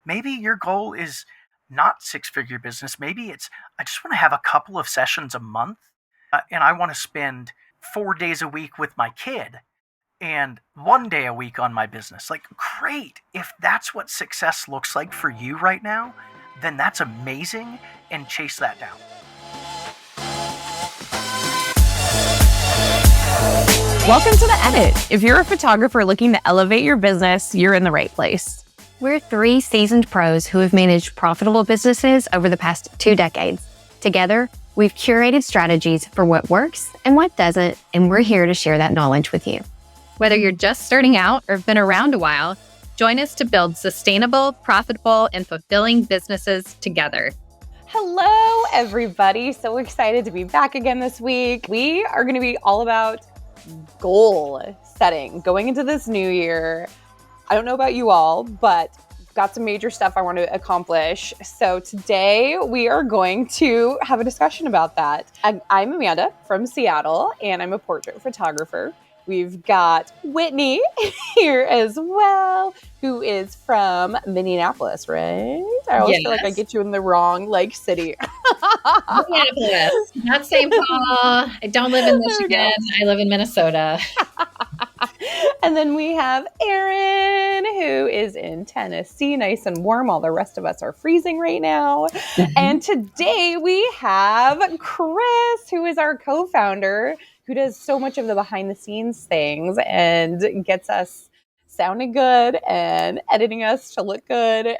Maybe your goal is not six-figure business. Maybe it's, I just want to have a couple of sessions a month, and I want to spend 4 days a week with my kid and 1 day a week on my business. Like, great. If that's what success looks like for you right now, then that's amazing, and chase that down. Welcome to The Edit. If you're a photographer looking to elevate your business, you're in the right place. We're three seasoned pros who have managed profitable businesses over the past 2 decades. Together, we've curated strategies for what works and what doesn't, and we're here to share that knowledge with you. Whether you're just starting out or have been around a while, join us to build sustainable, profitable, and fulfilling businesses together. Hello, everybody. So excited to be back again this week. We are going to be all about goal setting going into this new year. I don't know about you all, but got some major stuff I want to accomplish. So today we are going to have a discussion about that. I'm Amanda from Seattle, and I'm a portrait photographer. We've got Whitney here as well, who is from Minneapolis, right? I always feel like I get you in the wrong city. Minneapolis, not St. Paul. I don't live in Michigan. I live in Minnesota. And then we have Erin, who is in Tennessee, nice and warm. All the rest of us are freezing right now. And today we have Chris, who is our co-founder, who does so much of the behind the scenes things and gets us sounding good and editing us to look good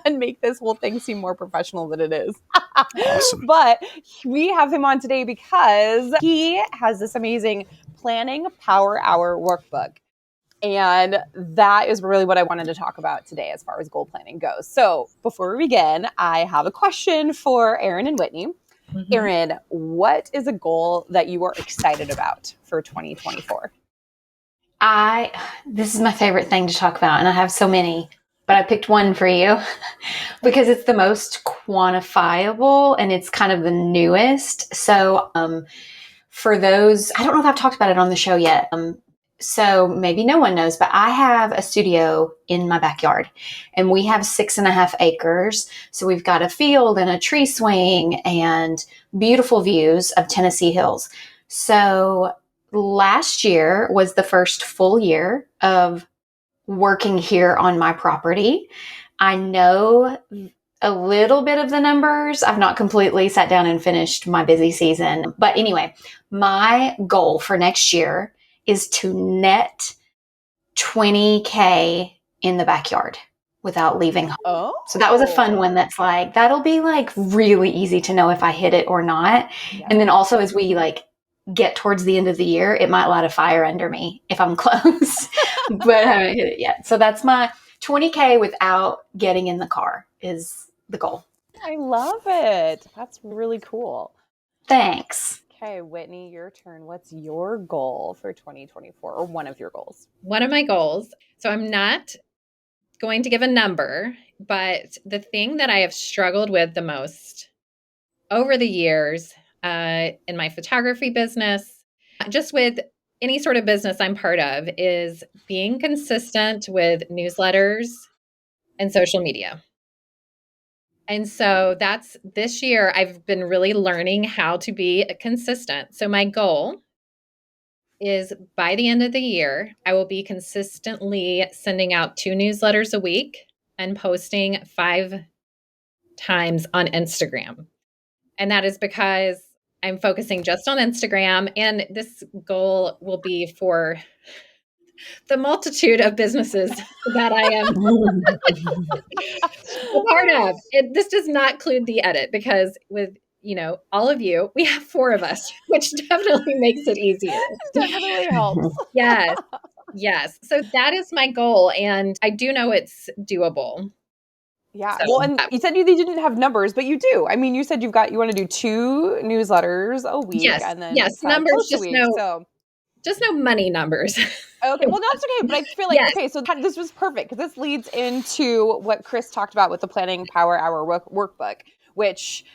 and make this whole thing seem more professional than it is. Awesome. But we have him on today because he has this amazing Planning Power Hour Workbook. And that is really what I wanted to talk about today as far as goal planning goes. So before we begin, I have a question for Erin and Whitney. Erin, what is a goal that you are excited about for 2024? This is my favorite thing to talk about, and I have so many, but I picked one for you because it's the most quantifiable and it's kind of the newest. So for those, I don't know if I've talked about it on the show yet. So maybe no one knows, but I have a studio in my backyard and we have 6.5 acres. So we've got a field and a tree swing and beautiful views of Tennessee hills. So last year was the first full year of working here on my property. I know a little bit of the numbers. I've not completely sat down and finished my busy season. But anyway, my goal for next year is to net 20K in the backyard without leaving home. Oh. So that was a fun one that's that'll be really easy to know if I hit it or not. Yeah. And then also as we get towards the end of the year, it might light a fire under me if I'm close, but I haven't hit it yet. So that's my 20K without getting in the car is the goal. I love it. That's really cool. Thanks. Okay, Whitney, your turn. What's your goal for 2024 or one of your goals? One of my goals. So I'm not going to give a number, but the thing that I have struggled with the most over the years in my photography business, just with any sort of business I'm part of, is being consistent with newsletters and social media. And so that's this year, I've been really learning how to be consistent. So my goal is by the end of the year, I will be consistently sending out 2 newsletters a week and posting 5 times on Instagram. And that is because I'm focusing just on Instagram. And this goal will be for the multitude of businesses that I am a part of. This does not include the edit because with, all of you, we have 4 of us, which definitely makes it easier. Definitely helps. Yes. Yes. So that is my goal. And I do know it's doable. Yeah. So, well, and you said you didn't have numbers, but you do. I mean, you said you want to do 2 newsletters a week. Yes. And then Numbers, just no money numbers. Okay. Well, that's okay. But I feel like, okay, so this was perfect because this leads into what Chris talked about with the Planning Power Hour Workbook, which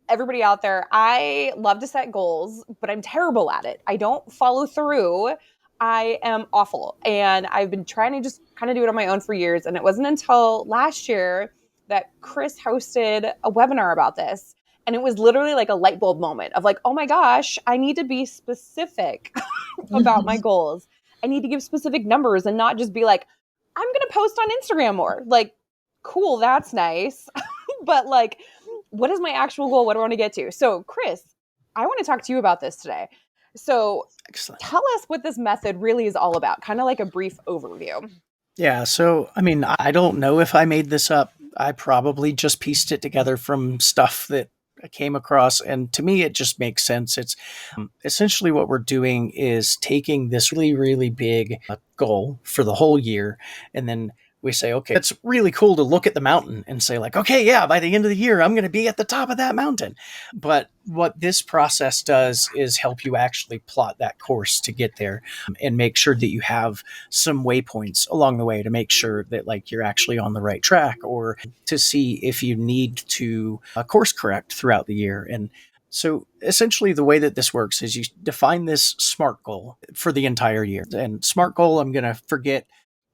everybody out there, I love to set goals, but I'm terrible at it. I don't follow through. I am awful. And I've been trying to just kind of do it on my own for years. And it wasn't until last year that Chris hosted a webinar about this. And it was literally like a light bulb moment of like, oh my gosh, I need to be specific about my goals. I need to give specific numbers and not just be like, I'm going to post on Instagram more. Like, cool, that's nice. But like, what is my actual goal? What do I want to get to? So, Chris, I want to talk to you about this today. So, Excellent. tell us what this method really is all about, kind of like a brief overview. Yeah. So, I mean, I don't know if I made this up. I probably just pieced it together from stuff that I came across. And to me, it just makes sense. It's essentially what we're doing is taking this really, really big goal for the whole year. And then we say, okay, it's really cool to look at the mountain and say like, okay, yeah, by the end of the year, I'm going to be at the top of that mountain. But what this process does is help you actually plot that course to get there and make sure that you have some waypoints along the way to make sure that like you're actually on the right track, or to see if you need to course correct throughout the year. And so essentially the way that this works is you define this SMART goal for the entire year. And SMART goal, I'm going to forget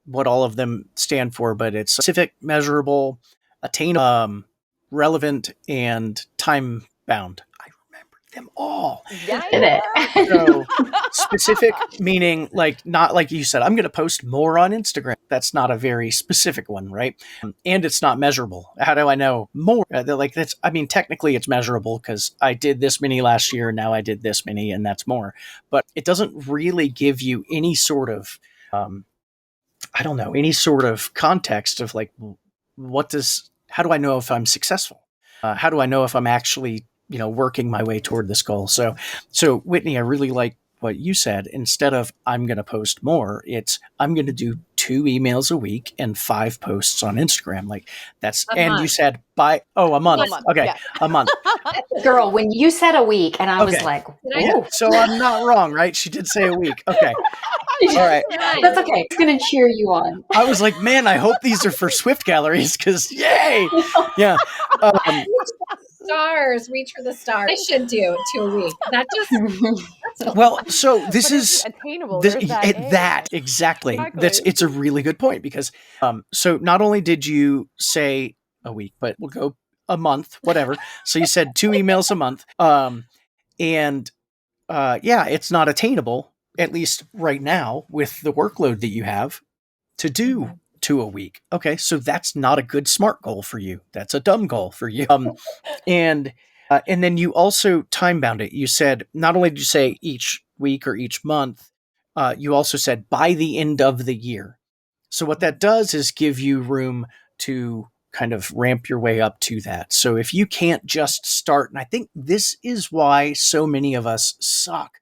what all of them stand for, but it's specific, measurable, attainable, relevant, and time bound. I remember them all. Yeah. So specific meaning like, not like you said, I'm going to post more on Instagram. That's not a very specific one, right? And it's not measurable. How do I know more? Like that's, I mean, technically it's measurable because I did this many last year. Now I did this many and that's more, but it doesn't really give you any sort of, I don't know, any sort of context of like, how do I know if I'm successful? How do I know if I'm actually, working my way toward this goal? So Whitney, I really like what you said. Instead of I'm going to post more, it's I'm going to do 2 emails a week and 5 posts on Instagram. Like that's, and month. you said a month. A month, Okay. yeah. A month. Girl, when you said a week, and I was Okay. like, Yeah. "Ooh." So I'm not wrong, right? She did say a week. Okay. All right. That's okay. It's going to cheer you on. I was like, man, I hope these are for Swift galleries because yay. Yeah. Stars, reach for the stars. I should do 2 a week. That just Well, so this But is attainable. this, There's that exactly. Exactly. It's a really good point because so not only did you say a week, but we'll go a month, whatever. So you said 2 emails a month. And yeah, it's not attainable, at least right now, with the workload that you have to do 2 a week. Okay, so that's not a good SMART goal for you. That's a dumb goal for you. And then you also time bound it. You said not only did you say each week or each month, you also said by the end of the year. So what that does is give you room to kind of ramp your way up to that. So if you can't just start, and I think this is why so many of us suck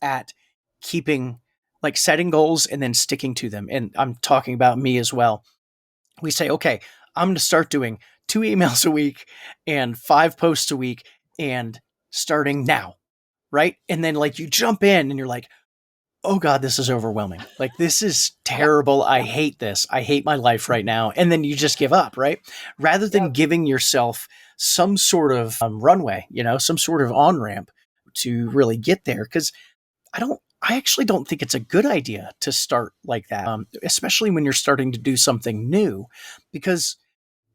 at keeping, like setting goals and then sticking to them. And I'm talking about me as well. We say, okay, I'm going to start doing 2 emails a week and 5 posts a week and starting now. Right. And then like you jump in and you're like, oh God, this is overwhelming. Like, this is terrible. I hate this. I hate my life right now. And then you just give up, right? Rather than giving yourself some sort of runway, some sort of on-ramp to really get there. Because I actually don't think it's a good idea to start like that, especially when you're starting to do something new, because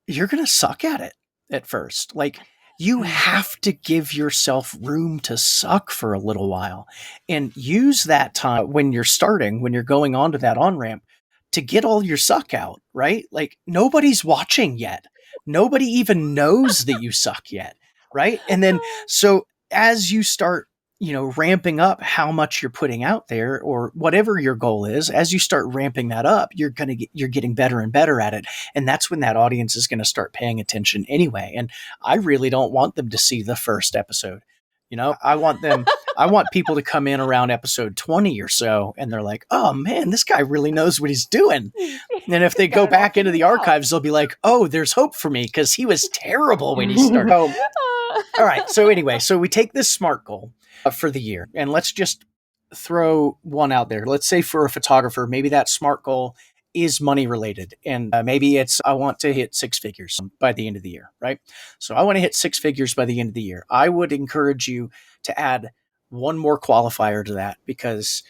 you're going to suck at it at first. Like, you have to give yourself room to suck for a little while and use that time when you're starting, when you're going onto that on-ramp, to get all your suck out, right? Like, nobody's watching yet. Nobody even knows that you suck yet, right? And then, so as you start, ramping up how much you're putting out there or whatever your goal is, as you start ramping that up, you're getting better and better at it. And that's when that audience is going to start paying attention anyway. And I really don't want them to see the first episode. I want people to come in around episode 20 or so. And they're like, oh man, this guy really knows what he's doing. And if they go back into the archives, they'll be like, oh, there's hope for me because he was terrible when he started. All right. So anyway, so we take this SMART goal for the year, and let's just throw one out there. Let's say for a photographer, maybe that SMART goal is money related. And maybe it's, I want to hit 6 figures by the end of the year, right? So I want to hit 6 figures by the end of the year. I would encourage you to add one more qualifier to that because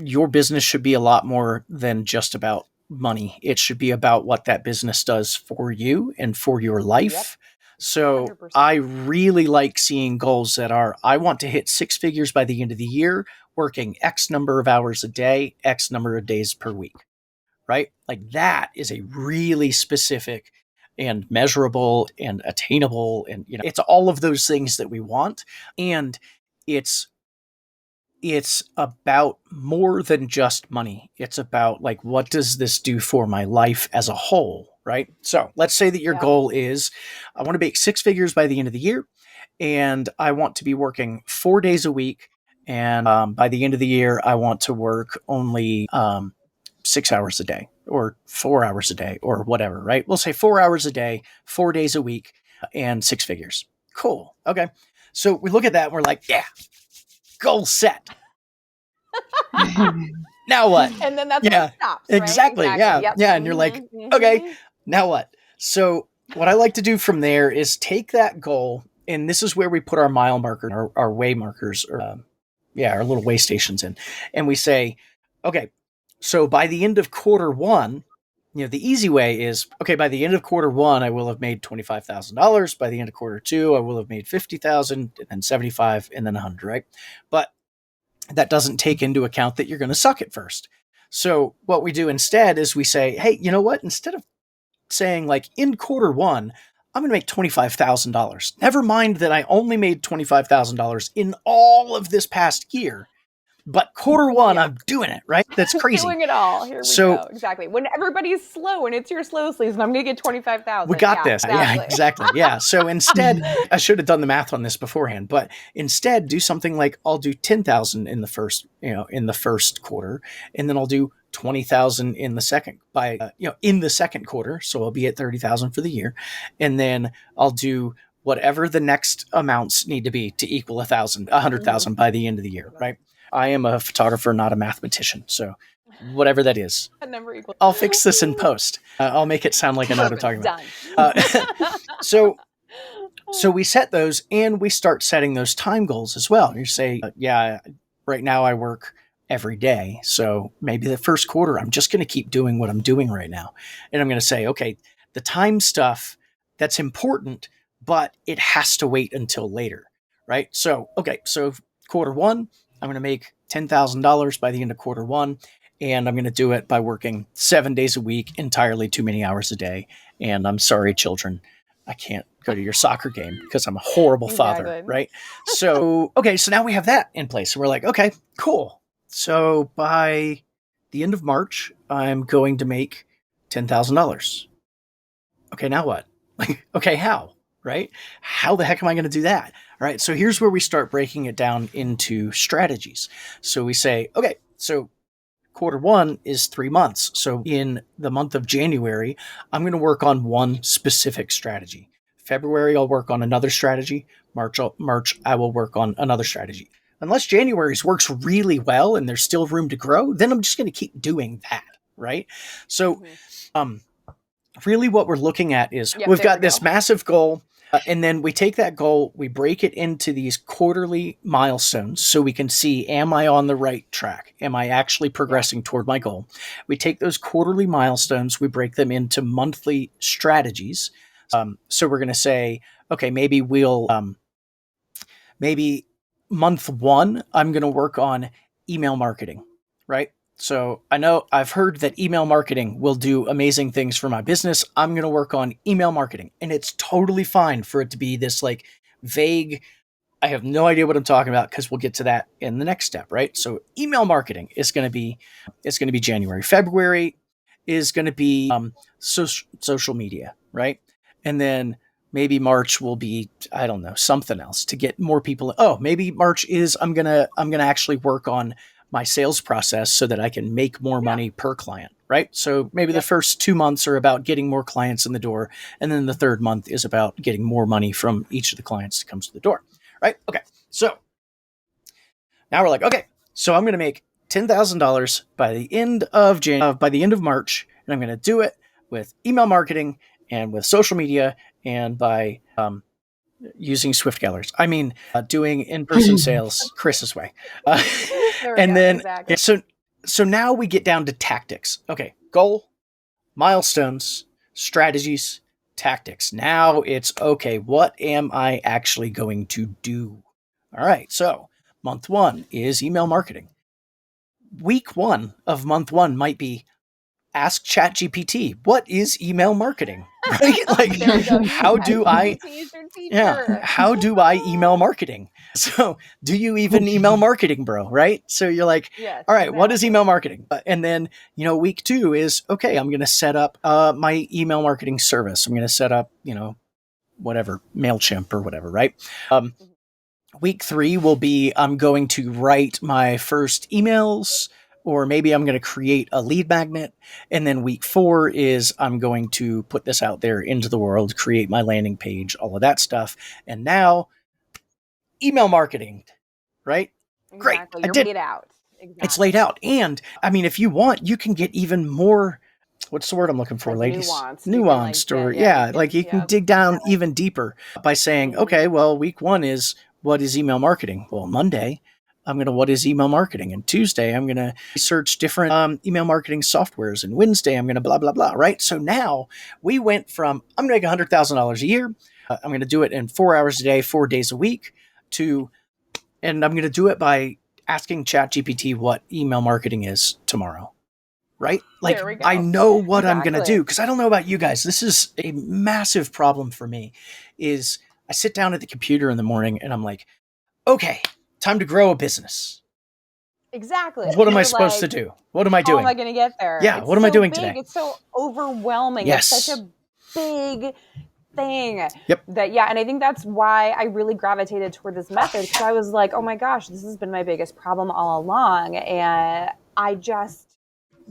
your business should be a lot more than just about money. It should be about what that business does for you and for your life. Yep. So 100%. I really like seeing goals that are, I want to hit 6 figures by the end of the year, working X number of hours a day, X number of days per week, right? Like that is a really specific and measurable and attainable. And, it's all of those things that we want. And it's about more than just money. It's about like, what does this do for my life as a whole, right? So let's say that your goal is, I want to make 6 figures by the end of the year, and I want to be working 4 days a week. And by the end of the year, I want to work only 6 hours a day or 4 hours a day or whatever, right? We'll say 4 hours a day, 4 days a week, and 6 figures. Cool. Okay. So we look at that and we're like, yeah, goal set. Now what? And then that's where it stops, right? Exactly. Yeah. Yep. Yeah. And you're like, okay, now what? So what I like to do from there is take that goal, and this is where we put our mile marker, our way markers, or our little way stations in, and we say, okay, so by the end of quarter one, the easy way is, okay, by the end of quarter one, I will have made $25,000. By the end of quarter two, I will have made 50,000, and then 75, and then 100, right? But that doesn't take into account that you're going to suck at first. So what we do instead is we say, hey, you know what? Instead of saying like in quarter one, I'm going to make $25,000. Never mind that I only made $25,000 in all of this past year. But quarter one, I'm doing it, right? That's crazy. Doing it all. Here we go. Exactly. When everybody's slow and it's your slow season, I'm going to get 25,000. We got this. Exactly. Yeah, exactly. Yeah. So instead, I should have done the math on this beforehand, but instead do something like, I'll do 10,000 in the first quarter, and then I'll do 20,000 in the second in the second quarter. So I'll be at 30,000 for the year. And then I'll do whatever the next amounts need to be to equal 100,000 by the end of the year, right? I am a photographer, not a mathematician. So whatever that is, I'll fix this in post. I'll make it sound like I know what I'm talking about. So we set those, and we start setting those time goals as well. You say, right now I work every day. So maybe the first quarter, I'm just going to keep doing what I'm doing right now. And I'm going to say, okay, the time stuff, that's important, but it has to wait until later, right? So quarter one, I'm going to make $10,000 by the end of quarter one, and I'm going to do it by working 7 days a week, entirely too many hours a day. And I'm sorry, children, I can't go to your soccer game because I'm a horrible father, right? So now we have that in place. So we're like, okay, cool. So by the end of March, I'm going to make $10,000. Okay, now what? Okay, how? Right? How the heck am I going to do that? All right. So here's where we start breaking it down into strategies. So we say, okay, so quarter one is 3 months. So in the month of January, I'm going to work on one specific strategy. February, I'll work on another strategy. March, I will work on another strategy. Unless January's works really well and there's still room to grow, then I'm just going to keep doing that. Right. So, really what we're looking at is we've got this massive goal, and then we take that goal, we break it into these quarterly milestones so we can see, am I on the right track? Am I actually progressing toward my goal? We take those quarterly milestones, we break them into monthly strategies. So we're going to say, okay, maybe maybe month one, I'm going to work on email marketing, right? So I know I've heard that email marketing will do amazing things for my business. I'm going to work on email marketing, and it's totally fine for it to be this like vague, I have no idea what I'm talking about, because we'll get to that in the next step, right? So email marketing is going to be January. February is going to be social media, right? And then maybe March will be, I don't know, something else to get more people. Oh, maybe March is I'm gonna actually work on my sales process so that I can make more money per client, right? So maybe the first 2 months are about getting more clients in the door, and then the third month is about getting more money from each of the clients that comes to the door, right? Okay, so now we're like, okay, so I'm going to make $10,000 by the end of by the end of March, and I'm going to do it with email marketing and with social media and by using Swift Gellers. I mean, doing in-person sales Chris's way. So So now we get down to tactics. Okay, goal, milestones, strategies, tactics. Now it's okay, what am I actually going to do? All right, so month one is email marketing. Week one of month one might be ask ChatGPT, what is email marketing? Right? Like, There we go. how do I, ChatGPT is your yeah, teacher. how do I email marketing? So, do you even email marketing, bro? Right? So you're like, Yes, all right, what is email exactly. marketing? And then, week two is, okay, I'm going to set up my email marketing service. I'm going to set up, whatever, MailChimp or whatever, right? Um, Week three will be, I'm going to write my first emails, or maybe I'm going to create a lead magnet. And then week four is, I'm going to put this out there into the world, create my landing page, all of that stuff. And now, email marketing, right? Great. Exactly. I You're did. laid out. It's laid Exactly. out. And I mean, if you want, you can get even more. What's the word I'm looking for, Like ladies? nuanced. You can like Nuanced, or get, yeah, you yeah, can, like you can yeah. dig down even deeper by saying, Mhm. okay, well, week one is, what is email marketing? Well, Monday, I'm going to, what is email marketing? And Tuesday, I'm going to research different email marketing softwares. And Wednesday, I'm going to blah, blah, blah, right? So now we went from, I'm going to make $100,000 a year. I'm going to do it in 4 hours a day, 4 days a week, to, and I'm going to do it by asking ChatGPT what email marketing is tomorrow, right? Like, There we I go. know what I'm going to Exactly. do, because I don't know about you guys. This is a massive problem for me. Is I sit down at the computer in the morning and I'm like, okay, time to grow a business. Exactly. What And am I you're supposed to like, do? What am I how am I doing? going to get there? Yeah, It's what am I so doing big. today? It's so overwhelming. It's such Yes. a big thing Yep. that, yeah. And I think that's why I really gravitated toward this method, because I was like, oh my gosh, this has been my biggest problem all along. And I just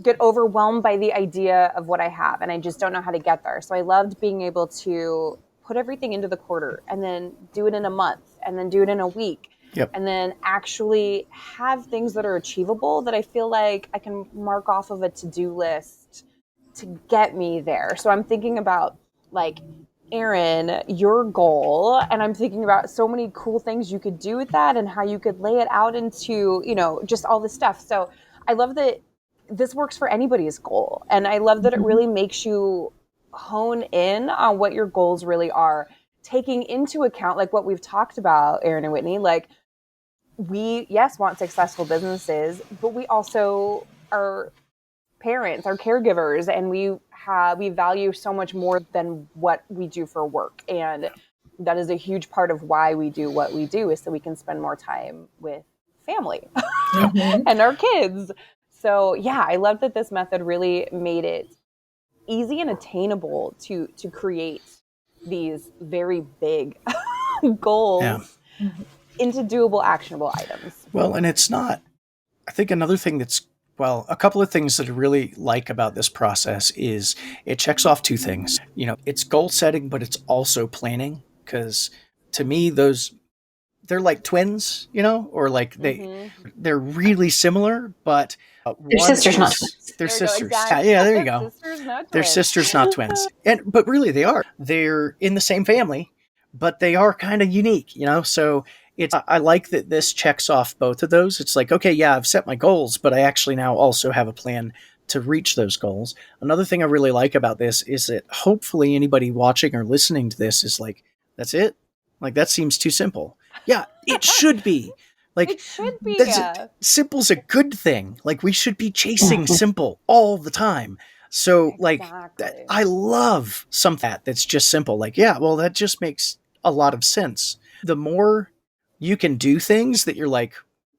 get overwhelmed by the idea of what I have, and I just don't know how to get there. So I loved being able to put everything into the quarter and then do it in a month and then do it in a week, Yep. and then actually have things that are achievable that I feel like I can mark off of a to-do list to get me there. So I'm thinking about, like, Erin, your goal, and I'm thinking about so many cool things you could do with that and how you could lay it out into, just all this stuff. So I love that this works for anybody's goal. And I love that it really makes you hone in on what your goals really are, taking into account, like what we've talked about, Erin and Whitney, like, we, yes, want successful businesses, but we also are parents, our caregivers, and we value so much more than what we do for work. And that is a huge part of why we do what we do, is so we can spend more time with family Yep. and our kids. So yeah, I love that this method really made it easy and attainable to create these very big Yeah. goals into doable, actionable items. Well, and it's not, I think another thing that's, well, a couple of things that I really like about this process is it checks off two things. It's goal setting, but it's also planning. Because to me, they're like twins, or like they're really similar, but They're one sisters, not is, twins. they're There we go. sisters. Yeah, Exactly. yeah, there you go. Sisters, not They're twins. sisters, not twins. But really they are. They're in the same family, but they are kind of unique, So I like that this checks off both of those. It's like, okay, yeah, I've set my goals, but I actually now also have a plan to reach those goals. Another thing I really like about this is that hopefully anybody watching or listening to this is like, that's it? Like, that seems too simple. Yeah, it should be. Like, It should be. that's simple's a good thing. Like, we should be chasing simple all the time. So, like, Exactly. I love that's just simple. Like, yeah, well, that just makes a lot of sense. The more you can do things that you're like,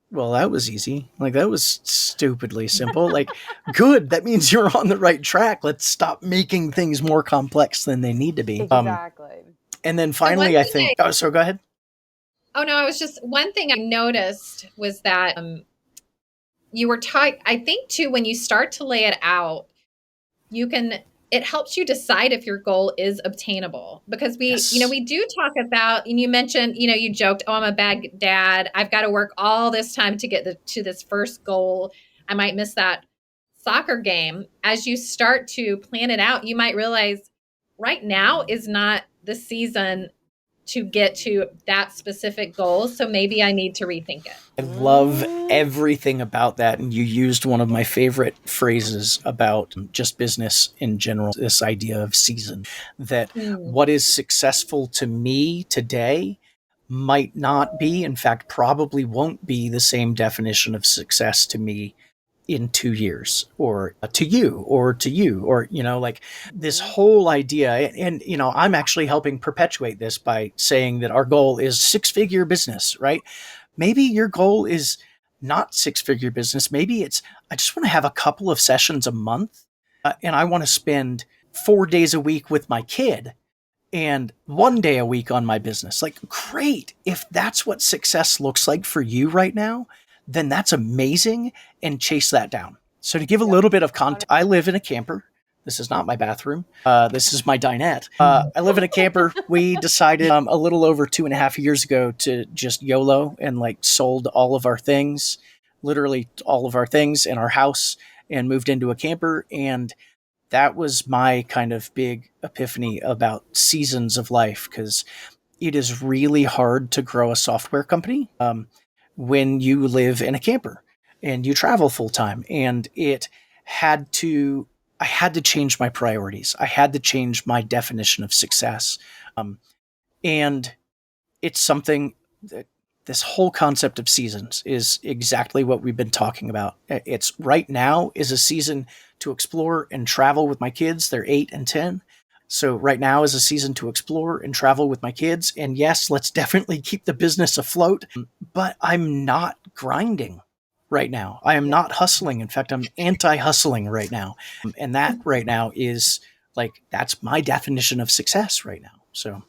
well, that was easy. Like, that was stupidly simple. Like, good. That means you're on the right track. Let's stop making things more complex than they need to be. Exactly. And then So one finally, I thing think, oh, so go ahead. Oh no, I was just one thing I noticed was that you were talking. I think too, when you start to lay it out, it helps you decide if your goal is obtainable, because Yes. we do talk about, and you mentioned, you joked, oh, I'm a bad dad. I've got to work all this time to get to this first goal. I might miss that soccer game. As you start to plan it out, you might realize right now is not the season to get to that specific goal. So maybe I need to rethink it. I love everything about that. And you used one of my favorite phrases about just business in general, this idea of season, that what is successful to me today might not be, in fact, probably won't be the same definition of success to me in 2 years, or to you, or to you, or, like this whole idea. And, I'm actually helping perpetuate this by saying that our goal is 6-figure business, right? Maybe your goal is not 6-figure business. Maybe it's, I just want to have a couple of sessions a month, and I want to spend 4 days a week with my kid and 1 day a week on my business. Like, great. If that's what success looks like for you right now, then that's amazing, and chase that down. So to give a little bit of context, I live in a camper. This is not my bathroom. This is my dinette. I live in a camper. We decided a little over 2.5 years ago to just YOLO, and like sold all of our things, literally all of our things in our house, and moved into a camper. And that was my kind of big epiphany about seasons of life, because it is really hard to grow a software company when you live in a camper and you travel full time. And I had to change my priorities. I had to change my definition of success. And it's something that this whole concept of seasons is exactly what we've been talking about. It's right now is a season to explore and travel with my kids. They're 8 and 10. So right now is a season to explore and travel with my kids. And yes, let's definitely keep the business afloat, but I'm not grinding right now. I am not hustling. In fact, I'm anti-hustling right now. And that right now is like, that's my definition of success right now. So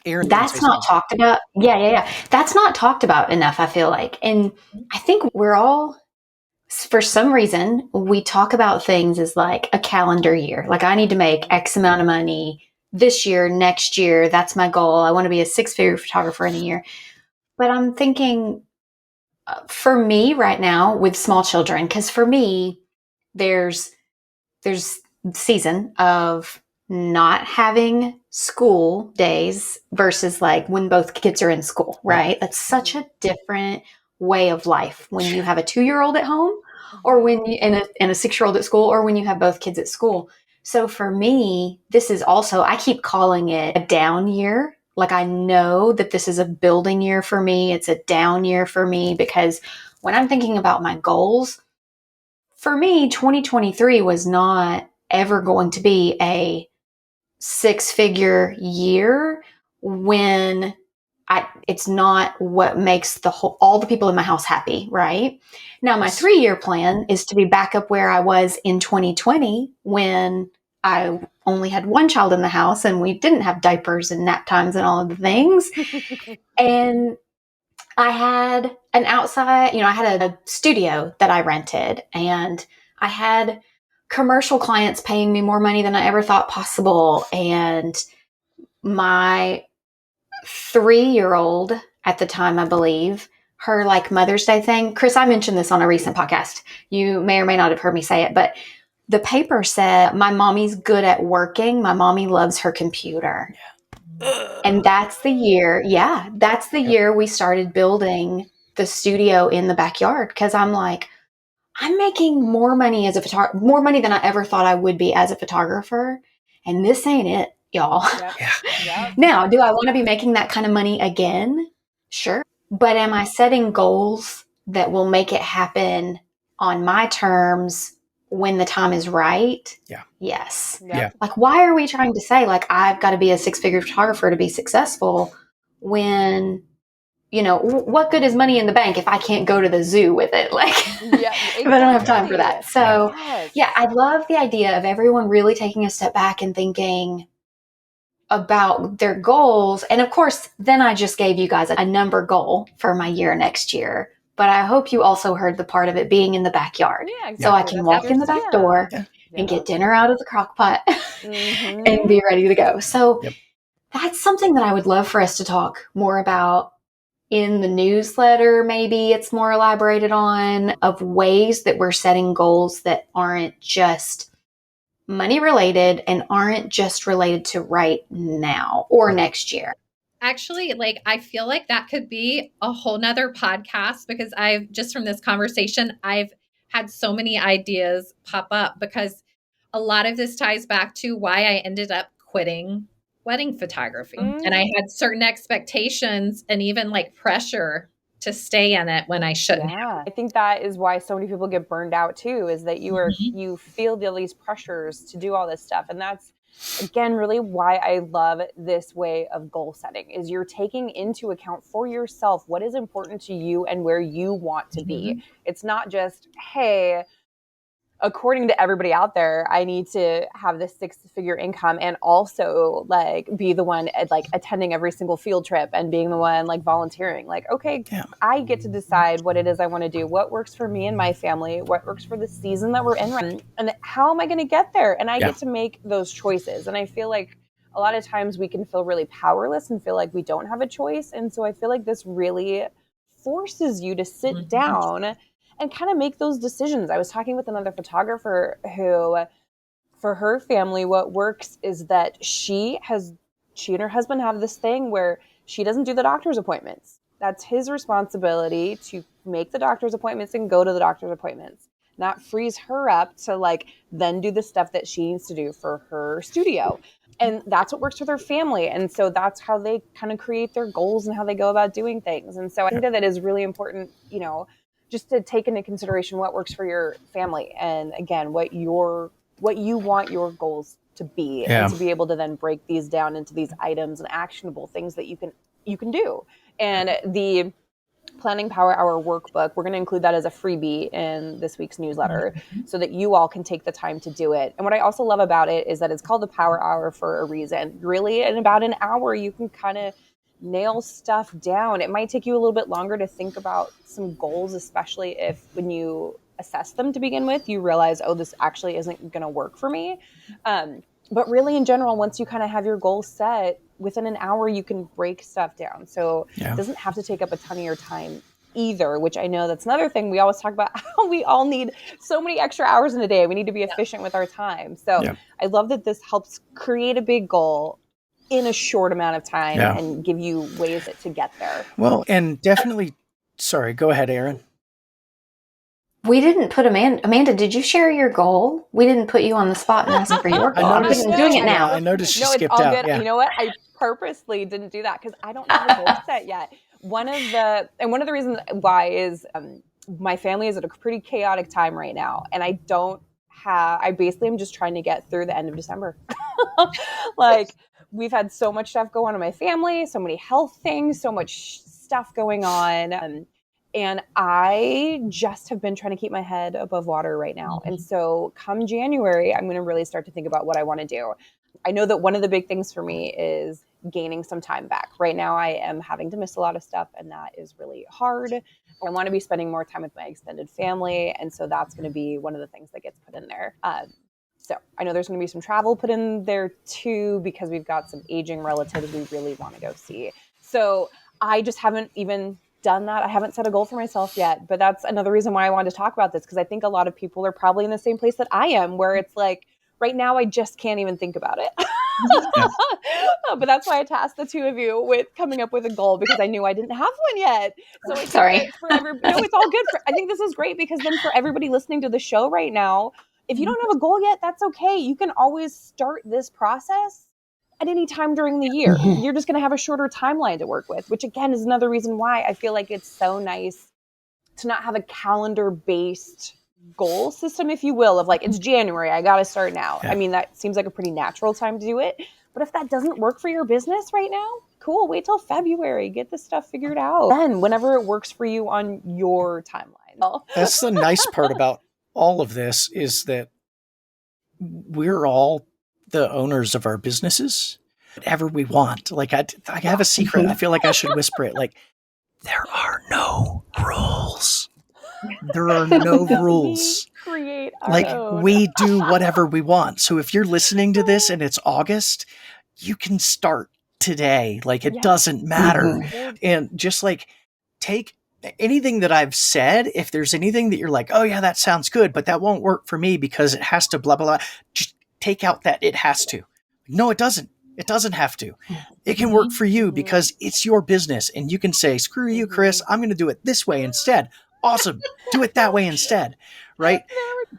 Erin, that's not talked about. Yeah. That's not talked about enough, I feel like. And I think we're all, for some reason, we talk about things as like a calendar year. Like, I need to make X amount of money this year, next year. That's my goal. I want to be a 6-figure photographer in a year. But I'm thinking, for me right now with small children, because for me, there's season of not having school days versus like when both kids are in school, right? That's such a different way of life when you have a 2-year-old at home, or when you and a 6-year-old at school, or when you have both kids at school. So for me, this is also, I keep calling it a down year. Like, I know that this is a building year for me. It's a down year for me, because when I'm thinking about my goals, for me, 2023 was not ever going to be a 6-figure year when it's not what makes all the people in my house happy, right? Now, my 3-year plan is to be back up where I was in 2020, when I only had one child in the house and we didn't have diapers and nap times and all of the things. And I had an outside, I had a studio that I rented, and I had commercial clients paying me more money than I ever thought possible. And my 3-year-old at the time, I believe, her like Mother's Day thing. Chris, I mentioned this on a recent podcast. You may or may not have heard me say it, but the paper said, my mommy's good at working. My mommy loves her computer. And that's the year. Yeah. That's the year we started building the studio in the backyard. Because I'm like, I'm making more money as a photographer, more money than I ever thought I would be as a photographer. And this ain't it, y'all. Yep. Now, do I want to be making that kind of money again? Sure. But am I setting goals that will make it happen on my terms when the time is right? Yeah. Yes. Yeah. Like, why are we trying to say, like, I've got to be a 6-figure photographer to be successful, when, what good is money in the bank if I can't go to the zoo with it? Like, if I don't have time for that. So, I love the idea of everyone really taking a step back and thinking about their goals. And of course, then I just gave you guys a number goal for my year next year. But I hope you also heard the part of it being in the backyard. Yeah, exactly. So I can walk in the back door and get dinner out of the crock pot and be ready to go. So that's something that I would love for us to talk more about in the newsletter. Maybe it's more elaborated on, of ways that we're setting goals that aren't just money related and aren't just related to right now or next year. Actually, like, I feel like that could be a whole nother podcast, because I've just from this conversation, I've had so many ideas pop up, because a lot of this ties back to why I ended up quitting wedding photography. And I had certain expectations and even like pressure to stay in it when I shouldn't have. Yeah. I think that is why so many people get burned out too, is that you feel these pressures to do all this stuff. And that's, again, really why I love this way of goal setting, is you're taking into account for yourself what is important to you and where you want to be. It's not just, hey, according to everybody out there, I need to have this 6-figure income and also like be the one like attending every single field trip and being the one like volunteering. Like, okay, I get to decide what it is I want to do, what works for me and my family, what works for the season that we're in, and how am I going to get there? And I get to make those choices. And I feel like a lot of times we can feel really powerless and feel like we don't have a choice. And so I feel like this really forces you to sit down and kind of make those decisions. I was talking with another photographer who, for her family, what works is that she and her husband have this thing where she doesn't do the doctor's appointments. That's his responsibility to make the doctor's appointments and go to the doctor's appointments. And that frees her up to like then do the stuff that she needs to do for her studio. And that's what works for their family. And so that's how they kind of create their goals and how they go about doing things. And so I think that is really important, you know, just to take into consideration what works for your family. And again, what you want your goals to be, and to be able to then break these down into these items and actionable things that you can do. And the Planning Power Hour Workbook, we're going to include that as a freebie in this week's newsletter so that you all can take the time to do it. And what I also love about it is that it's called the Power Hour for a reason. Really, in about an hour, you can kind of nail stuff down. It might take you a little bit longer to think about some goals, especially if when you assess them to begin with, you realize, oh, this actually isn't going to work for me. But really, in general, once you kind of have your goals set, within an hour, you can break stuff down. So it doesn't have to take up a ton of your time either, which I know that's another thing. We always talk about how we all need so many extra hours in a day. We need to be efficient with our time. So I love that this helps create a big goal in a short amount of time and give you ways to get there. Well, and definitely, sorry, go ahead, Erin. We didn't put Amanda, did you share your goal? We didn't put you on the spot and ask for your goal. I'm doing it now. I noticed she skipped it's all out. Good. You know what? I purposely didn't do that because I don't have a goal set yet. One of the reasons why is my family is at a pretty chaotic time right now. And I basically am just trying to get through the end of December. Like, we've had so much stuff go on in my family, so many health things, so much stuff going on. And I just have been trying to keep my head above water right now. And so come January, I'm going to really start to think about what I want to do. I know that one of the big things for me is gaining some time back. Right now, I am having to miss a lot of stuff, and that is really hard. I want to be spending more time with my extended family. And so that's going to be one of the things that gets put in there. So I know there's going to be some travel put in there too, because we've got some aging relatives we really want to go see. So I just haven't even done that. I haven't set a goal for myself yet, but that's another reason why I wanted to talk about this, because I think a lot of people are probably in the same place that I am, where it's like, right now, I just can't even think about it. But that's why I tasked the two of you with coming up with a goal, because I knew I didn't have one yet. So I Sorry. No, it's all good. I think this is great, because then for everybody listening to the show right now, if you don't have a goal yet, that's okay. You can always start this process at any time during the year. You're just going to have a shorter timeline to work with, which again is another reason why I feel like it's so nice to not have a calendar-based goal system, if you will, of like, it's January, I got to start now. I mean, that seems like a pretty natural time to do it. But if that doesn't work for your business right now, cool, wait till February, get this stuff figured out. Then whenever it works for you on your timeline. That's the nice part about all of this, is that we're all the owners of our businesses, whatever we want. Like, I have a secret. I feel like I should whisper it. Like, there are no rules. There are no rules. Create our like own. We do whatever we want. So if you're listening to this and it's August, you can start today. Like, it doesn't matter. And just like, take anything that I've said. If there's anything that you're like, oh yeah, that sounds good, but that won't work for me because it has to blah, blah, blah. Just take out that it has to. No, it doesn't. It doesn't have to. It can work for you because it's your business, and you can say, screw you, Chris, I'm going to do it this way instead. Awesome. Do it that way instead. Right.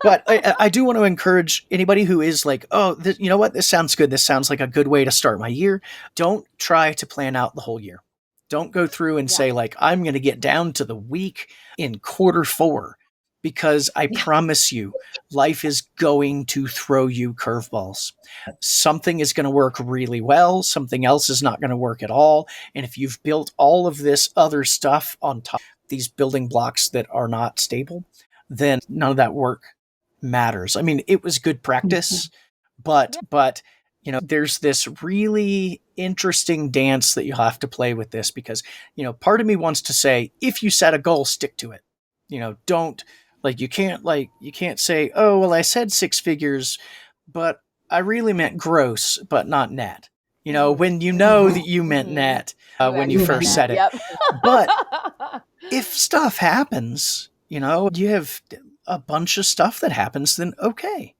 But I do want to encourage anybody who is like, oh, you know what? This sounds good. This sounds like a good way to start my year. Don't try to plan out the whole year. Don't go through and say like, I'm going to get down to the week in quarter 4, because I promise you, life is going to throw you curveballs. Something is going to work really well. Something else is not going to work at all. And if you've built all of this other stuff on top of these building blocks that are not stable, then none of that work matters. I mean, it was good practice, but there's this really interesting dance that you'll have to play with this, because, part of me wants to say, if you set a goal, stick to it. Don't you can't say, oh, well, I said 6 figures, but I really meant gross, but not net. When that you meant net when you first said it. Yep. But if stuff happens, you have a bunch of stuff that happens, then okay.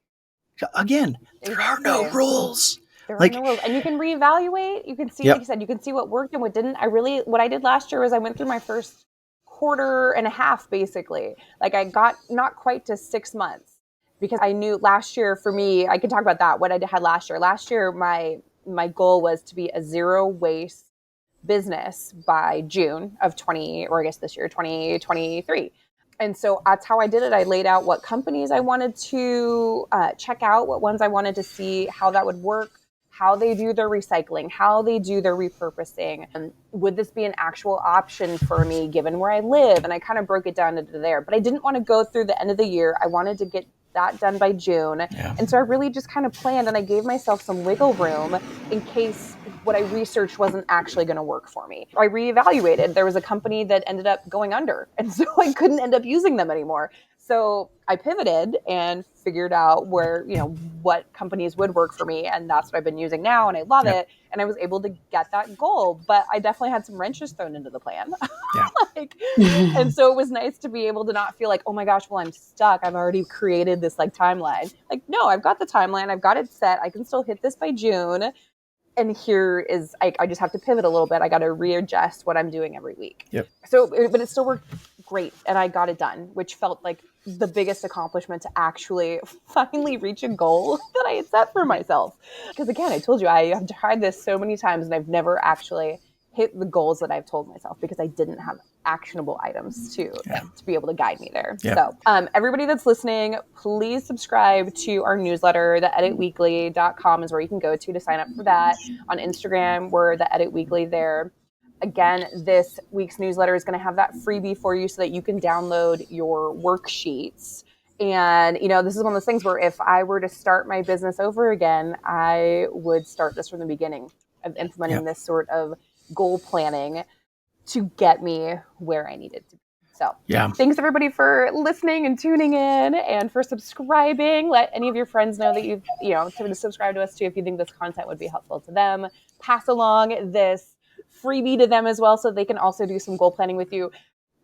Again, there are no rules. There are no rules. And you can reevaluate. You can see, like you said, you can see what worked and what didn't. What I did last year was I went through my first quarter and a half, basically. Like I got not quite to 6 months, because I knew last year for me, I can talk about that, what I had last year. Last year, my goal was to be a zero waste business by June of 2023. And so that's how I did it. I laid out what companies I wanted to check out, what ones I wanted to see, how that would work, how they do their recycling, how they do their repurposing. And would this be an actual option for me given where I live? And I kind of broke it down into there. But I didn't want to go through the end of the year. I wanted to get that done by June. Yeah. And so I really just kind of planned, and I gave myself some wiggle room in case what I researched wasn't actually going to work for me. I reevaluated. There was a company that ended up going under, and so I couldn't end up using them anymore. So I pivoted and figured out where, what companies would work for me. And that's what I've been using now. And I love it. And I was able to get that goal, but I definitely had some wrenches thrown into the plan. Yeah. And so it was nice to be able to not feel like, oh my gosh, well, I'm stuck. I've already created this timeline. No, I've got the timeline. I've got it set. I can still hit this by June. And here is, I just have to pivot a little bit. I got to readjust what I'm doing every week. Yep. So, but it still worked great. And I got it done, which felt like the biggest accomplishment to actually finally reach a goal that I had set for myself. Because again, I told you, I have tried this so many times and I've never actually hit the goals that I've told myself because I didn't have actionable items to be able to guide me there. Yeah. So everybody that's listening, please subscribe to our newsletter. TheEditWeekly.com is where you can go to sign up for that. On Instagram, we're The Edit Weekly there. Again, this week's newsletter is going to have that freebie for you so that you can download your worksheets. And, this is one of those things where if I were to start my business over again, I would start this from the beginning of implementing this sort of goal planning to get me where I needed to be. So thanks everybody for listening and tuning in and for subscribing. Let any of your friends know that you've, to subscribe to us too if you think this content would be helpful to them. Pass along this freebie to them as well so they can also do some goal planning with you.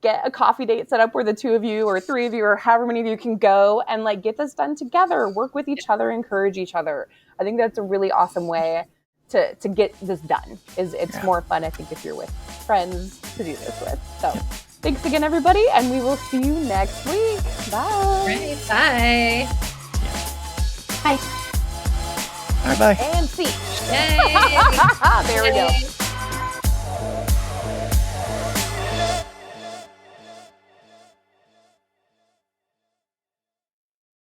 Get a coffee date set up where the 2 of you or 3 of you or however many of you can go and get this done together. Work with each other, encourage each other. I think that's a really awesome way to get this done. It's more fun, I think, if you're with friends to do this with. So thanks again, everybody, and we will see you next week. Bye. Right, bye. Bye. Bye-bye. And see. Yay. There we go.